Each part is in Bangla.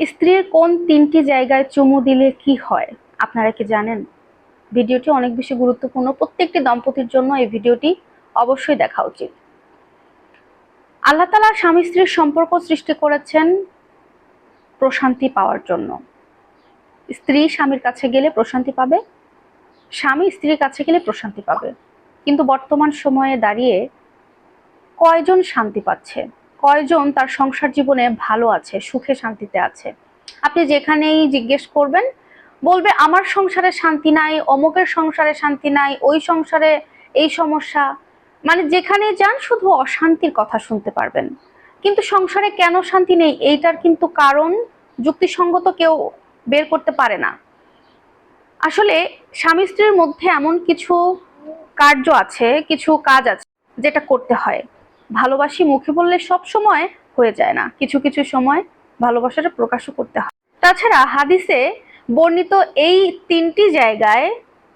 স্ত্রীর কোন তিনটি জায়গায় চুমু দিলে কি হয় আপনারা কি জানেন? ভিডিওটি অনেক বেশি গুরুত্বপূর্ণ। প্রত্যেকটি দম্পতির জন্য এই ভিডিওটি অবশ্যই দেখা উচিত। আল্লাহ তাআলা স্বামী স্ত্রীর সম্পর্ক সৃষ্টি করেছেন প্রশান্তি পাওয়ার জন্য। স্ত্রী স্বামীর কাছে গেলে প্রশান্তি পাবে, স্বামী স্ত্রীর কাছে গেলে প্রশান্তি পাবে। কিন্তু বর্তমান সময়ে দাঁড়িয়ে কয়জন শান্তি পাচ্ছে? কয়জন তার সংসার জীবনে ভালো আছে, সুখে শান্তিতে আছে? আপনি যেখানেই জিজ্ঞেস করবেন বলবে আমার সংসারে শান্তি নাই, অমুকের সংসারে শান্তি নাই, ওই সংসারে এই সমস্যা। মানে যেখানে যান শুধু অশান্তির কথা শুনতে পারবেন। কিন্তু সংসারে কেন শান্তি নেই এইটার কিন্তু কারণ যুক্তিসঙ্গত কেউ বের করতে পারে না। আসলে স্বামী স্ত্রীর মধ্যে এমন কিছু কার্য আছে, কিছু কাজ আছে যেটা করতে হয়। ভালোবাসি মুখে বললে সব সময় হয়ে যায় না, কিছু কিছু সময় ভালোবাসাটা প্রকাশও করতে হয়। তাছাড়া হাদিসে বর্ণিত এই তিনটি জায়গায়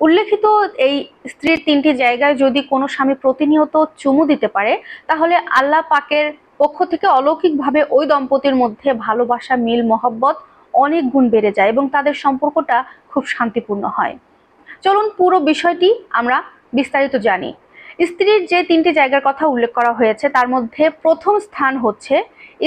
উল্লেখিত এই স্ত্রীর তিনটি জায়গায় যদি কোনো স্বামী প্রতিনিয়ত চুমু দিতে পারে, তাহলে আল্লাহ পাকের পক্ষ থেকে অলৌকিকভাবে ওই দম্পতির মধ্যে ভালোবাসা, মিল, মহব্বত অনেক গুণ বেড়ে যায় এবং তাদের সম্পর্কটা খুব শান্তিপূর্ণ হয়। চলুন পুরো বিষয়টি আমরা বিস্তারিত জানি। স্ত্রীর যে তিনটি জায়গার কথা উল্লেখ করা হয়েছে তার মধ্যে প্রথম স্থান হচ্ছে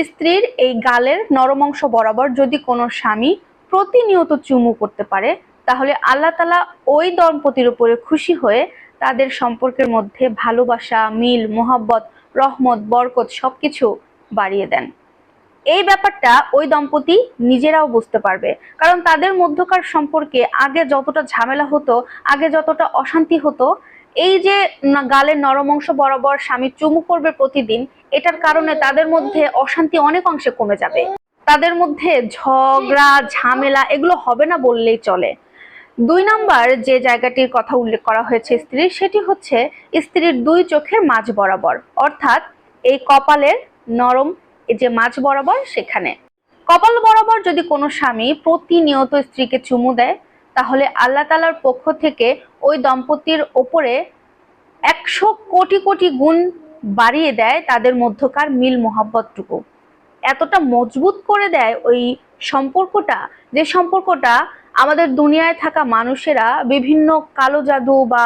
স্ত্রীর এই গালের নরম অংশ বরাবর যদি কোনো স্বামী প্রতিনিয়ত চুমু করতে পারে, তাহলে আল্লাহ তাআলা ওই দম্পতির উপরে খুশি হয়ে তাদের সম্পর্কের মধ্যে ভালোবাসা, মিল, মোহাব্বত, রহমত, বরকত সবকিছু বাড়িয়ে দেন। এই ব্যাপারটা ওই দম্পতি নিজেরাও বুঝতে পারবে, কারণ তাদের মধ্যকার সম্পর্কে আগে যতটা ঝামেলা হতো, আগে যতটা অশান্তি হতো, এই যে গালের নরম অংশ বরাবর স্বামী চুমু করবে প্রতিদিন, এটার কারণে তাদের মধ্যে অশান্তি অনেক অংশে কমে যাবে। তাদের মধ্যে ঝগড়া, ঝামেলা এগুলো হবে না বললেই চলে। দুই নাম্বার যে জায়গাটির কথা উল্লেখ করা হয়েছে স্ত্রীর, সেটি হচ্ছে স্ত্রীর দুই চোখের মাঝ বরাবর, অর্থাৎ এই কপালের নরম যে মাঝ বরাবর সেখানে। কপাল বরাবর যদি কোনো স্বামী প্রতিনিয়ত স্ত্রীকে চুমু দেয়, তাহলে আল্লাহ তাআলার পক্ষ থেকে ওই দম্পতির ওপরে 100 কোটি কোটি গুণ বাড়িয়ে দেয় তাদের মধ্যকার মিল মোহাব্বতটুকু। এতটা মজবুত করে দেয় ওই সম্পর্কটা, যে সম্পর্কটা আমাদের দুনিয়ায় থাকা মানুষেরা বিভিন্ন কালো জাদু বা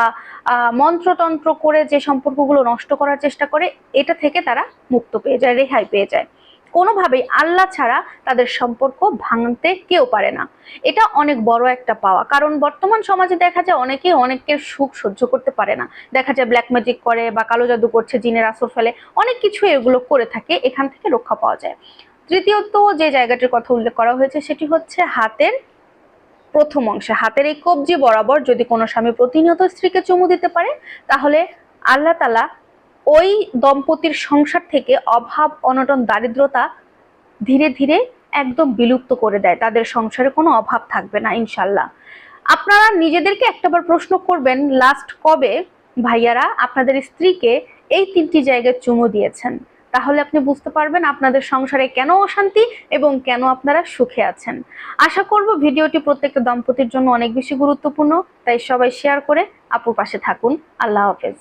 মন্ত্রতন্ত্র করে যে সম্পর্কগুলো নষ্ট করার চেষ্টা করে, এটা থেকে তারা মুক্ত পেয়ে যায়, রেহাই পেয়ে যায়। কোনোভাবেই আল্লাহ ছাড়া তাদের সম্পর্ক ভাঙতে কেউ পারে না। এটা অনেক বড় একটা পাওয়া, কারণ বর্তমান সমাজে দেখা যায় অনেকেই অনেকের সুখ সহ্য করতে পারে না। দেখা যায় ব্ল্যাক ম্যাজিক করে বা কালো জাদু করছে, জিনের আসর ফেলে, অনেক কিছু এগুলো করে থাকে, এখান থেকে রক্ষা পাওয়া যায়। তৃতীয়ত যে জায়গাটির কথা উল্লেখ করা হয়েছে সেটি হচ্ছে হাতের প্রথম অংশে, হাতের এই কবজি বরাবর যদি কোনো স্বামী প্রতিনিয়ত স্ত্রীকে চুমু দিতে পারে, তাহলে আল্লাহ তাআলা ওই দম্পতির সংসার থেকে অভাব, অনটন, দারিদ্রতা ধীরে ধীরে একদম বিলুপ্ত করে দেয়। তাদের সংসারে কোনো অভাব থাকবে না ইনশাল্লাহ। আপনারা নিজেদেরকে একটাবার প্রশ্ন করবেন, লাস্ট কবে ভাইয়ারা আপনাদের স্ত্রীকে এই তিনটি জায়গায় চুমু দিয়েছেন? তাহলে আপনি বুঝতে পারবেন আপনাদের সংসারে কেন অশান্তি এবং কেন আপনারা সুখে আছেন। আশা করব ভিডিওটি প্রত্যেকটা দম্পতির জন্য অনেক বেশি গুরুত্বপূর্ণ, তাই সবাই শেয়ার করে আপুর পাশে থাকুন। আল্লাহ হাফেজ।